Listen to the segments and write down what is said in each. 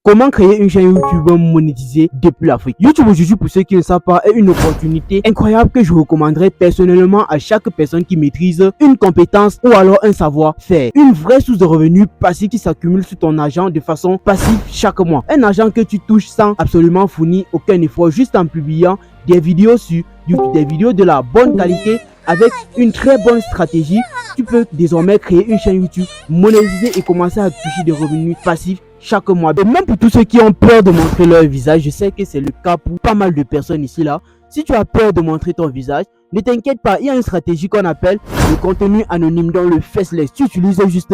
Comment créer une chaîne YouTube monétisée depuis l'Afrique? YouTube aujourd'hui, pour ceux qui ne savent pas, est une opportunité incroyable que je recommanderais personnellement à chaque personne qui maîtrise une compétence ou alors un savoir-faire. Une vraie source de revenus passive qui s'accumule sur ton argent de façon passive chaque mois. Un argent que tu touches sans absolument fournir aucun effort, juste en publiant des vidéos sur YouTube, des vidéos de la bonne qualité avec une très bonne stratégie. Tu peux désormais créer une chaîne YouTube monétisée et commencer à toucher des revenus passifs chaque mois. Et même pour tous ceux qui ont peur de montrer leur visage, je sais que c'est le cas pour pas mal de personnes ici là. Si tu as peur de montrer ton visage, ne t'inquiète pas, il y a une stratégie qu'on appelle le contenu anonyme dans le faceless. Tu utilises juste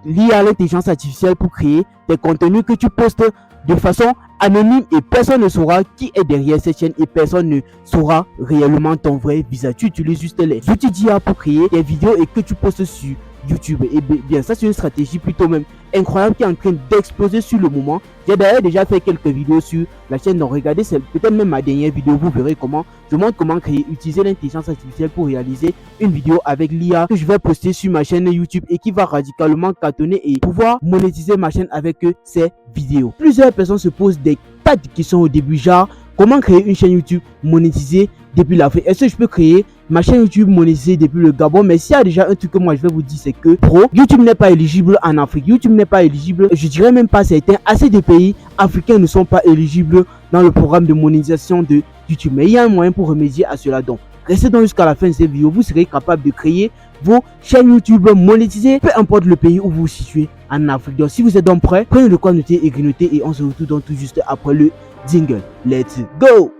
l'IA, l'intelligence artificielle, pour créer des contenus que tu postes de façon anonyme et personne ne saura qui est derrière cette chaîne et personne ne saura réellement ton vrai visage. Tu utilises juste les outils d'IA pour créer des vidéos et que tu postes sur YouTube. Et bien ça, c'est une stratégie plutôt même incroyable qui est en train d'exploser sur le moment. J'ai d'ailleurs déjà fait quelques vidéos sur la chaîne, donc regardez, c'est peut-être même ma dernière vidéo. Vous verrez comment je montre comment utiliser l'intelligence artificielle pour réaliser une vidéo avec l'IA que je vais poster sur ma chaîne YouTube et qui va radicalement cartonner et pouvoir monétiser ma chaîne avec ces vidéos. Plusieurs personnes se posent des tas de questions au début, genre comment créer une chaîne YouTube monétisée depuis l'Afrique? Est-ce que je peux créer ma chaîne YouTube monétisée depuis le Gabon? Mais s'il y a déjà un truc que moi je vais vous dire, c'est que YouTube n'est pas éligible en Afrique. YouTube n'est pas éligible, je dirais même pas certains. Assez de pays africains ne sont pas éligibles dans le programme de monétisation de YouTube. Mais il y a un moyen pour remédier à cela. Donc restez donc jusqu'à la fin de cette vidéo. Vous serez capable de créer vos chaînes YouTube monétisées, peu importe le pays où vous vous situez en Afrique. Donc si vous êtes donc prêts, prenez de quoi noter et grignoter et on se retrouve donc tout juste après le jingle. Let's go!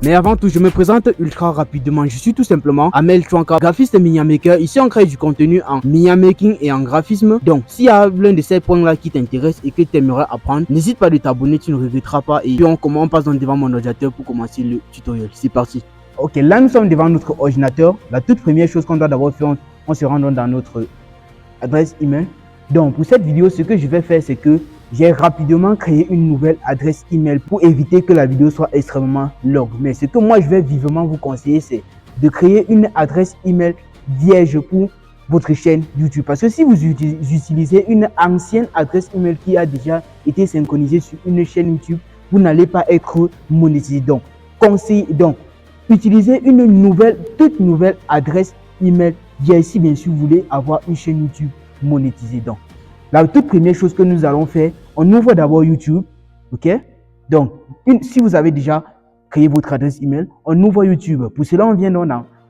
Mais avant tout, je me présente ultra rapidement. Je suis tout simplement Amel Chouanka, graphiste et media maker. Ici, on crée du contenu en media making et en graphisme. Donc, s'il y a l'un de ces points-là qui t'intéresse et que tu aimerais apprendre, n'hésite pas de t'abonner, tu ne regretteras pas. Et puis, on passe donc devant mon ordinateur pour commencer le tutoriel. C'est parti. Ok, là, nous sommes devant notre ordinateur. La toute première chose qu'on doit d'abord faire, on se rend dans notre adresse email. Donc, pour cette vidéo, ce que je vais faire, c'est que j'ai rapidement créé une nouvelle adresse email pour éviter que la vidéo soit extrêmement longue. Mais ce que moi je vais vivement vous conseiller, c'est de créer une adresse email vierge pour votre chaîne YouTube. Parce que si vous utilisez une ancienne adresse email qui a déjà été synchronisée sur une chaîne YouTube, vous n'allez pas être monétisé. Donc, utilisez une toute nouvelle adresse email vierge si bien sûr vous voulez avoir une chaîne YouTube monétisée. Donc, la toute première chose que nous allons faire, on ouvre d'abord YouTube, ok? Donc, si vous avez déjà créé votre adresse email, on ouvre YouTube. Pour cela, on vient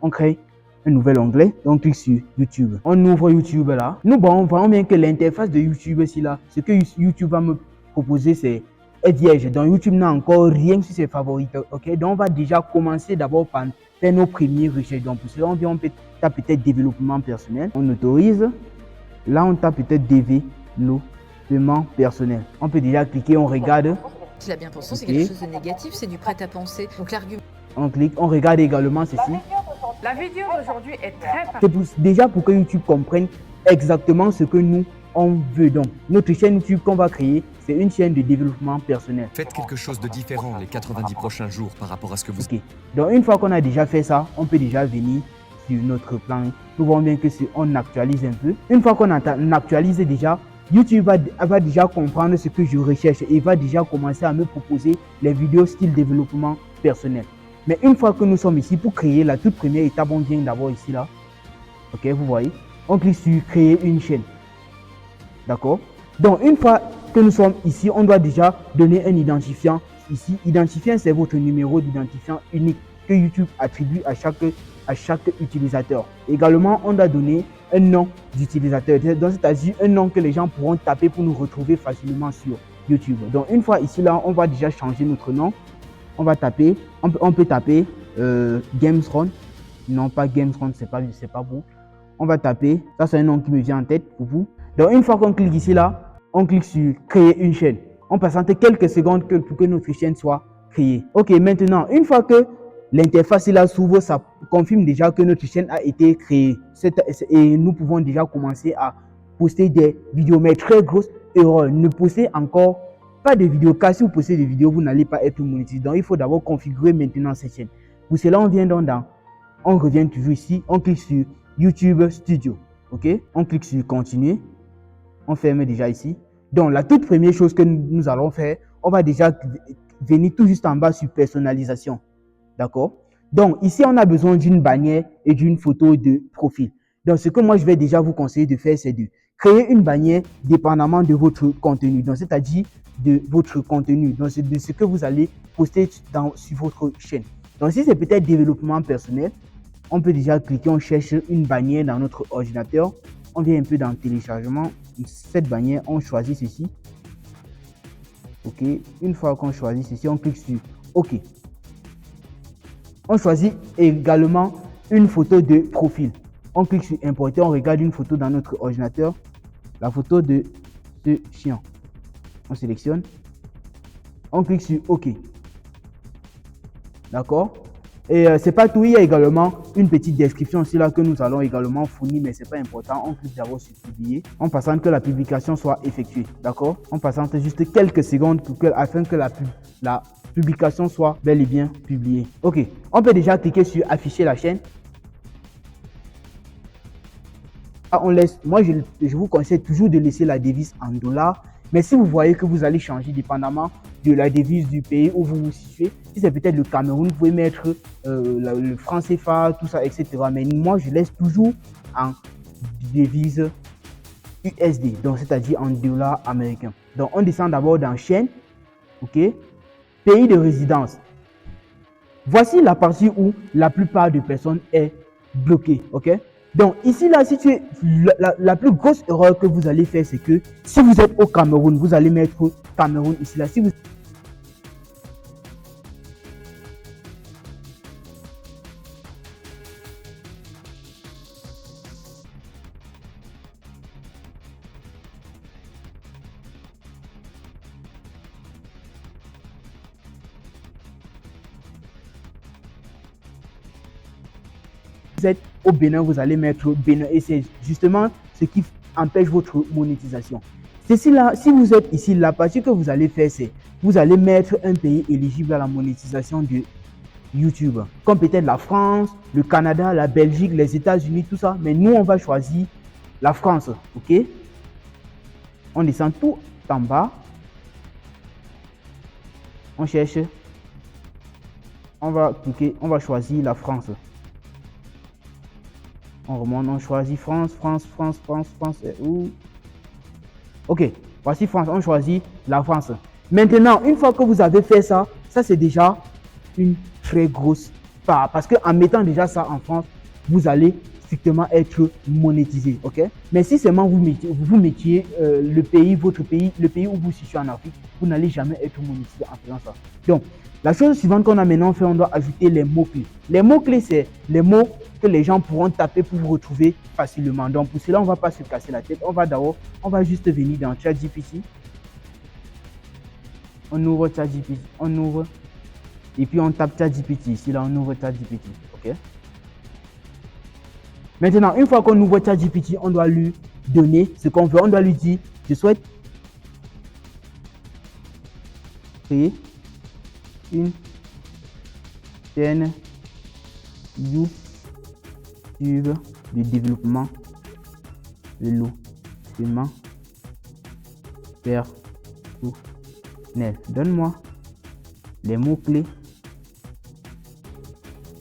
on crée un nouvel onglet, donc on clique sur YouTube. On ouvre YouTube là. Nous, voyons bien que l'interface de YouTube ici là, ce que YouTube va me proposer, c'est vierge. Donc, YouTube n'a encore rien sur ses favoris, ok? Donc, on va déjà commencer d'abord par faire nos premières recherches. Donc, pour cela, on peut taper peut-être développement personnel. On autorise. Là, on tape peut-être développement personnel. On peut déjà cliquer, on regarde. Si la bien-pensance, c'est quelque chose de négatif, c'est du prêt-à-penser. Donc l'argument. On clique, on regarde également ceci. La vidéo d'aujourd'hui est très... C'est déjà pour que YouTube comprenne exactement ce que nous, on veut. Donc, notre chaîne YouTube qu'on va créer, c'est une chaîne de développement personnel. Faites quelque chose de différent les 90 prochains jours par rapport à ce que vous... Ok. Donc, une fois qu'on a déjà fait ça, on peut déjà venir sur notre plan. Nous voyons bien que si on actualise un peu, une fois qu'on a actualisé déjà, YouTube va déjà comprendre ce que je recherche et va déjà commencer à me proposer les vidéos style développement personnel. Mais une fois que nous sommes ici, pour créer la toute première étape, on vient d'abord ici là. Ok, vous voyez, on clique sur créer une chaîne. D'accord? Donc une fois que nous sommes ici, on doit déjà donner un identifiant. Ici, identifiant, c'est votre numéro d'identifiant unique que YouTube attribue à chaque utilisateur. Également, on doit donner un nom d'utilisateur, donc c'est-à-dire un nom que les gens pourront taper pour nous retrouver facilement sur YouTube. Donc une fois ici là, on va déjà changer notre nom. On va taper, on peut taper Gamesron. Non, pas Gamesron, c'est pas bon. On va taper, ça c'est un nom qui me vient en tête pour vous. Donc une fois qu'on clique ici là, on clique sur créer une chaîne. On patiente quelques secondes pour que notre chaîne soit créée. Ok, maintenant, une fois que l'interface là s'ouvre, ça confirme déjà que notre chaîne a été créée. Et nous pouvons déjà commencer à poster des vidéos. Mais très grosse erreur, ne postez encore pas de vidéos. Car si vous postez des vidéos, vous n'allez pas être monétisé. Donc il faut d'abord configurer maintenant cette chaîne. Pour cela, on vient on revient toujours ici, on clique sur YouTube Studio. Ok, on clique sur continuer. On ferme déjà ici. Donc, la toute première chose que nous allons faire, on va déjà venir tout juste en bas sur personnalisation. D'accord? Donc, ici, on a besoin d'une bannière et d'une photo de profil. Donc, ce que moi, je vais déjà vous conseiller de faire, c'est de créer une bannière dépendamment de votre contenu. Donc, c'est-à-dire de votre contenu. Donc, c'est de ce que vous allez poster sur votre chaîne. Donc, si c'est peut-être développement personnel, on peut déjà cliquer, on cherche une bannière dans notre ordinateur. On vient un peu dans le téléchargement. Cette bannière, on choisit ceci. OK. Une fois qu'on choisit ceci, on clique sur OK. On choisit également une photo de profil. On clique sur importer, on regarde une photo dans notre ordinateur. La photo de ce chien. On sélectionne. On clique sur OK. D'accord? Et c'est pas tout, il y a également une petite description aussi là que nous allons également fournir, mais c'est pas important. On clique d'abord sur publier, en passant que la publication soit effectuée. D'accord? On passant juste quelques secondes afin que la publication soit bel et bien publiée. OK. On peut déjà cliquer sur afficher la chaîne. On laisse, moi je vous conseille toujours de laisser la devise en dollars. Mais si vous voyez que vous allez changer dépendamment de la devise du pays où vous vous situez, si c'est peut-être le Cameroun, vous pouvez mettre le franc CFA, tout ça, etc. Mais moi, je laisse toujours en devise USD, donc c'est-à-dire en dollars américains. Donc, on descend d'abord dans chaîne, OK, pays de résidence. Voici la partie où la plupart des personnes est bloquée, OK. Donc ici, là, si tu es, la plus grosse erreur que vous allez faire, c'est que si vous êtes au Cameroun, vous allez mettre Cameroun ici, là. Si vous êtes au Bénin, vous allez mettre Bénin et c'est justement ce qui empêche votre monétisation. Ceci là, si vous êtes ici, la partie que vous allez faire, c'est vous allez mettre un pays éligible à la monétisation de YouTube, comme peut-être la France, le Canada, la Belgique, les États-Unis, tout ça. Mais nous, on va choisir la France, OK? On descend tout en bas. On cherche. On va cliquer, on va choisir la France. On remonte, on choisit France, c'est où? OK, voici France, on choisit la France. Maintenant, une fois que vous avez fait ça, ça c'est déjà une très grosse part. Parce qu'en mettant déjà ça en France, vous allez strictement être monétisé, OK? Mais si seulement vous mettiez le pays, votre pays, le pays où vous vous situez en Afrique, vous n'allez jamais être monétisé en faisant ça. Donc, la chose suivante qu'on a maintenant fait, on doit ajouter les mots-clés. Les mots-clés, c'est les mots que les gens pourront taper pour vous retrouver facilement. Donc, pour cela, on ne va pas se casser la tête. On va juste venir dans ChatGPT. On ouvre ChatGPT, on ouvre. Et puis, on tape ChatGPT. Ici, là, on ouvre ChatGPT. OK? Maintenant, une fois qu'on ouvre ChatGPT, on doit lui donner ce qu'on veut. On doit lui dire, je souhaite créer une chaîne YouTube de développement logement personnel. Donne-moi les mots-clés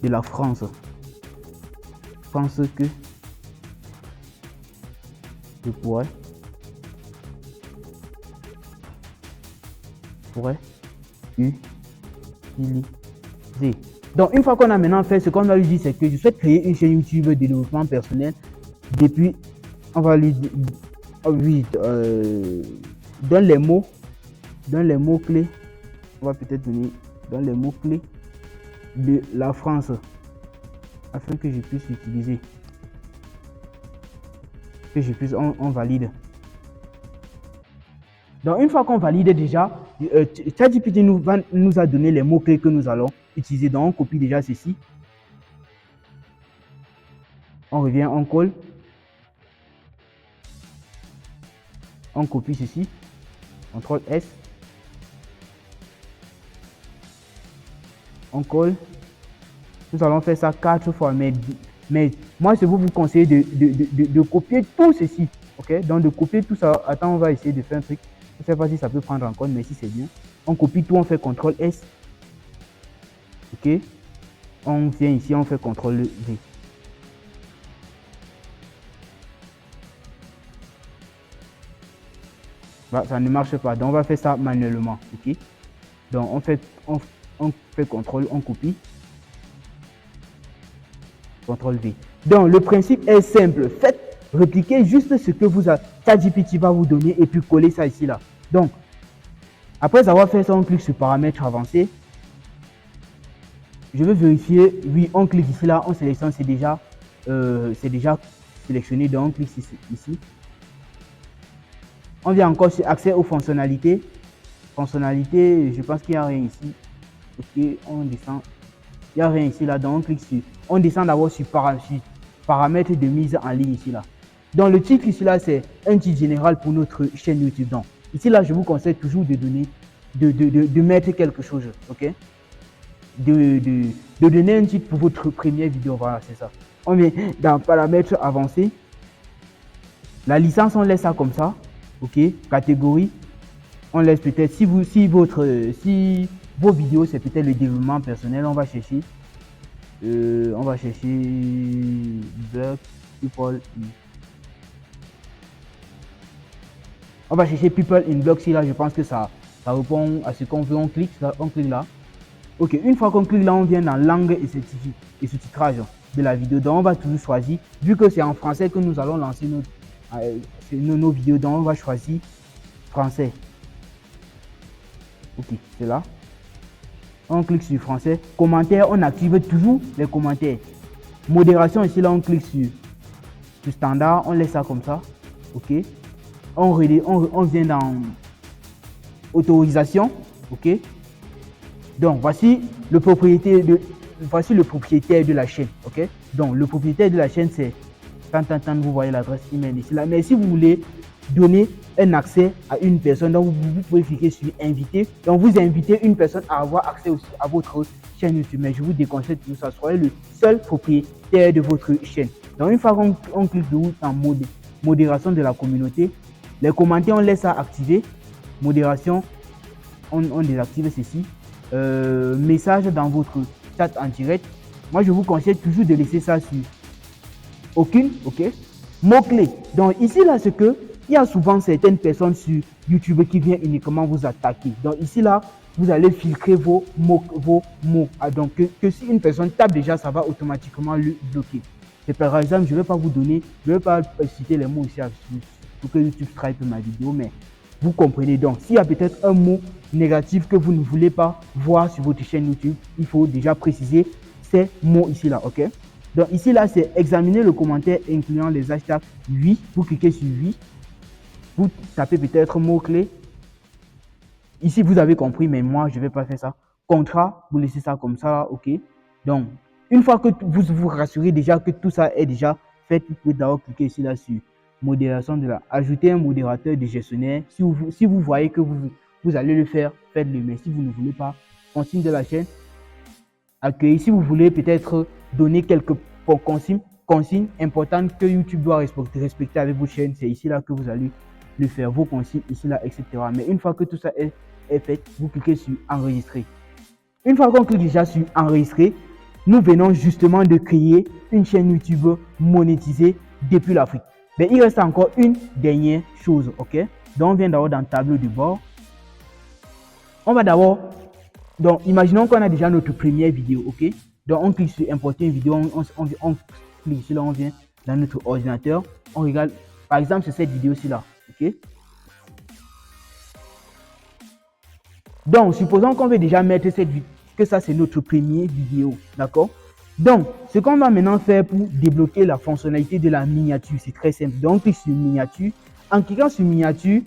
de la France. Pense que je pourrais utiliser. Donc, une fois qu'on a maintenant fait ce qu'on va lui dire, c'est que je souhaite créer une chaîne YouTube de développement personnel. Depuis, on va lui dire, donne les mots-clés. On va peut-être donner les mots-clés de la France afin que je puisse l'utiliser. Que je puisse, on valide. Donc, une fois qu'on valide déjà, ChatGPT nous a donné les mots-clés que nous allons utiliser. Donc, on copie déjà ceci. On revient, on colle. On copie ceci. CTRL S. On colle. Nous allons faire ça 4 fois. Mais moi, je vais vous conseiller de copier tout ceci. OK? Donc, de copier tout ça. Attends, on va essayer de faire un truc. Je ne sais pas si ça peut prendre en compte, mais si c'est bien. On copie tout, on fait CTRL S. Ok. On vient ici, on fait CTRL V. Bah, ça ne marche pas. Donc on va faire ça manuellement. Ok. Donc on fait CTRL, on copie. CTRL V. Donc le principe est simple. Faites répliquer juste ce que ChatGPT va vous donner et puis coller ça ici là. Donc après avoir fait ça, on clique sur paramètres avancés. Je veux vérifier. Oui, on clique ici là, on sélectionne, c'est déjà sélectionné. Donc on clique ici. On vient encore sur accès aux fonctionnalités. Fonctionnalités, je pense qu'il n'y a rien ici. Ok, on descend. Il n'y a rien ici là, donc on clique sur. On descend d'abord sur paramètres de mise en ligne ici là. Donc le titre ici là, c'est un titre général pour notre chaîne YouTube. Donc ici là, je vous conseille toujours de donner, de mettre quelque chose, ok? De donner un titre pour votre première vidéo, voilà, c'est ça. On vient dans paramètres avancés. La licence, on laisse ça comme ça, ok? Catégorie, on laisse peut-être, si vos vidéos, c'est peut-être le développement personnel, on va chercher Blog People. On va chercher People in Blog. Si là, je pense que ça répond à ce qu'on veut. On clique là. Ok, une fois qu'on clique là, on vient dans langue et sous-titrage de la vidéo. Donc, on va toujours choisir, vu que c'est en français que nous allons lancer nos vidéos. Donc, on va choisir français. Ok, c'est là. On clique sur français. Commentaires, on active toujours les commentaires. Modération, ici là, on clique sur standard. On laisse ça comme ça. Ok. On vient dans autorisation. Ok. Donc, voici le propriétaire de la chaîne. Ok. Donc, le propriétaire de la chaîne, c'est vous voyez l'adresse email ici là. Mais si vous voulez donner un accès à une personne, donc vous pouvez cliquer sur inviter. Donc vous invitez une personne à avoir accès aussi à votre chaîne YouTube. Mais je vous déconseille que ça soit le seul propriétaire de votre chaîne. Donc une fois qu'on clique en mode modération de la communauté, les commentaires on laisse ça activer. Modération, on désactive ceci. Message dans votre chat en direct. Moi je vous conseille toujours de laisser ça sur aucune, ok. Mots-clés. Donc ici là, c'est que il y a souvent certaines personnes sur YouTube qui viennent uniquement vous attaquer. Donc ici là, vous allez filtrer vos mots. Ah, donc que si une personne tape déjà, ça va automatiquement le bloquer. Et par exemple, je ne vais pas vous donner, je ne vais pas citer les mots ici pour que YouTube stripe ma vidéo, mais vous comprenez. Donc s'il y a peut-être un mot négatif que vous ne voulez pas voir sur votre chaîne YouTube, il faut déjà préciser ces mots ici là, ok. Donc ici là, c'est examiner le commentaire incluant les hashtags oui. Vous cliquez sur oui. Vous tapez peut-être mot-clé. Ici, vous avez compris, mais moi, je ne vais pas faire ça. Contrat, vous laissez ça comme ça, ok. Donc, une fois que vous vous rassurez déjà que tout ça est déjà fait, vous pouvez d'abord cliquer ici là sur modération de la. Ajouter un modérateur de gestionnaire. Si vous voyez que vous allez le faire, faites-le. Mais si vous ne voulez pas, consigne de la chaîne. Accueillir. Si vous voulez peut-être donner quelques consignes importantes que YouTube doit respecter avec vos chaînes, c'est ici là que vous allez le faire, vos consignes ici là, etc. Mais une fois que tout ça est fait, vous cliquez sur enregistrer. Une fois qu'on clique déjà sur enregistrer, nous venons justement de créer une chaîne YouTube monétisée depuis l'Afrique. Mais il reste encore une dernière chose, ok. Donc on vient d'abord dans le tableau de bord. On va d'abord, donc imaginons qu'on a déjà notre première vidéo, ok. Donc on clique sur importer une vidéo, on clique ici là, on vient dans notre ordinateur, on regarde, par exemple c'est cette vidéo-ci là, ok. Donc supposons qu'on veut déjà mettre cette vidéo, que ça c'est notre première vidéo, d'accord. Donc ce qu'on va maintenant faire pour débloquer la fonctionnalité de la miniature, c'est très simple. Donc on clique sur miniature, en cliquant sur miniature,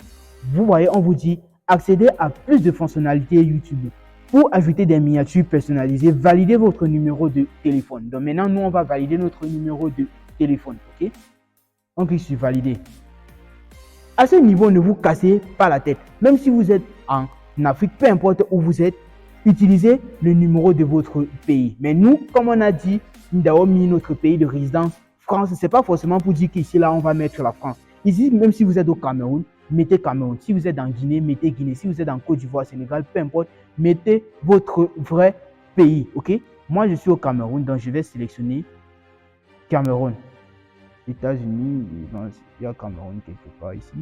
vous voyez, on vous dit accéder à plus de fonctionnalités YouTube. Pour ajouter des miniatures personnalisées, validez votre numéro de téléphone. Donc maintenant, nous, on va valider notre numéro de téléphone. Ok. On clique sur valider. À ce niveau, ne vous cassez pas la tête. Même si vous êtes en Afrique, peu importe où vous êtes, utilisez le numéro de votre pays. Mais nous, comme on a dit, nous avons mis notre pays de résidence, France. Ce n'est pas forcément pour dire qu'ici, là, on va mettre la France. Ici, même si vous êtes au Cameroun, mettez Cameroun. Si vous êtes en Guinée, mettez Guinée. Si vous êtes en Côte d'Ivoire, Sénégal, peu importe, mettez votre vrai pays, ok? Moi, je suis au Cameroun, donc je vais sélectionner Cameroun. États-Unis, il y a Cameroun quelque part ici.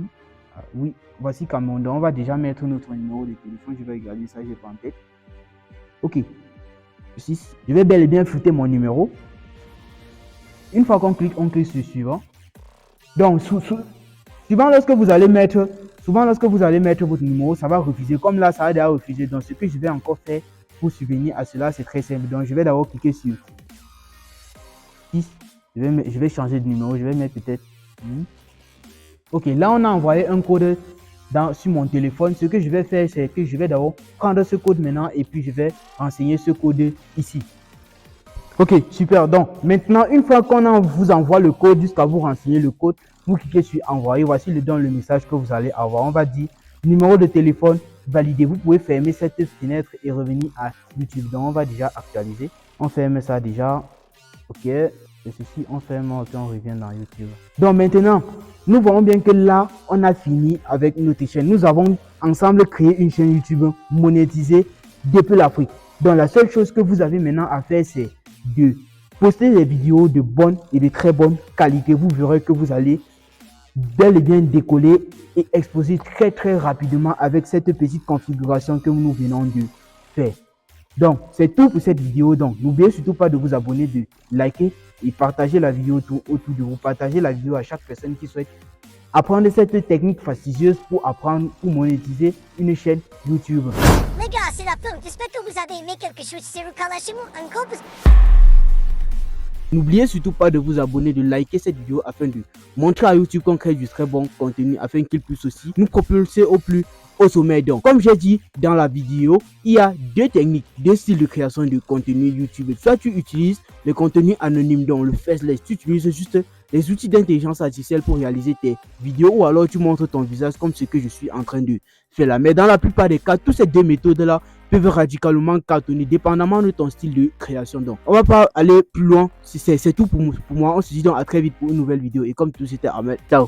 Ah, oui, voici Cameroun. Donc, on va déjà mettre notre numéro de téléphone. Je vais regarder ça, je n'ai pas en tête. Ok. 6. Je vais bel et bien foutre mon numéro. Une fois qu'on clique, on clique sur suivant. Donc, souvent lorsque vous allez mettre votre numéro, ça va refuser. Comme là, ça a déjà refusé. Donc, ce que je vais encore faire pour subvenir à cela, c'est très simple. Donc, je vais d'abord cliquer sur 6. Je vais changer de numéro. Je vais mettre peut-être. Ok, là, on a envoyé un code sur mon téléphone. Ce que je vais faire, c'est que je vais d'abord prendre ce code maintenant et puis je vais renseigner ce code ici. Ok, super. Donc, maintenant, une fois qu'on vous envoie le code, jusqu'à vous renseigner le code, vous cliquez sur envoyer. Voici le message que vous allez avoir. On va dire numéro de téléphone validé. Vous pouvez fermer cette fenêtre et revenir à YouTube. Donc, on va déjà actualiser. On ferme ça déjà. Ok. Et ceci, on ferme et on revient dans YouTube. Donc, maintenant, nous voyons bien que là, on a fini avec notre chaîne. Nous avons ensemble créé une chaîne YouTube monétisée depuis l'Afrique. Donc, la seule chose que vous avez maintenant à faire, c'est de poster des vidéos de bonne et de très bonne qualité. Vous verrez que vous allez bel et bien décoller et exploser très très rapidement avec cette petite configuration que nous venons de faire. Donc, c'est tout pour cette vidéo. Donc, n'oubliez surtout pas de vous abonner, de liker et partager la vidéo autour de vous. Partagez la vidéo à chaque personne qui souhaite apprendre cette technique fastidieuse pour monétiser une chaîne YouTube. Les gars, c'est la fin. J'espère que vous avez aimé quelque chose. C'est Rukalashimo. Un gros bisou. N'oubliez surtout pas de vous abonner, de liker cette vidéo afin de montrer à YouTube qu'on crée du très bon contenu afin qu'il puisse aussi nous propulser au sommet. Donc, comme j'ai dit dans la vidéo, il y a deux techniques, deux styles de création de contenu YouTube. Soit tu utilises le contenu anonyme, donc le faceless, tu utilises juste les outils d'intelligence artificielle pour réaliser tes vidéos, ou alors tu montres ton visage comme ce que je suis en train de faire là. Mais dans la plupart des cas, toutes ces deux méthodes là peuvent radicalement cartonner dépendamment de ton style de création. Donc, on va pas aller plus loin. C'est tout pour moi. On se dit donc à très vite pour une nouvelle vidéo. Et comme tout, c'était Ahmed. Ciao.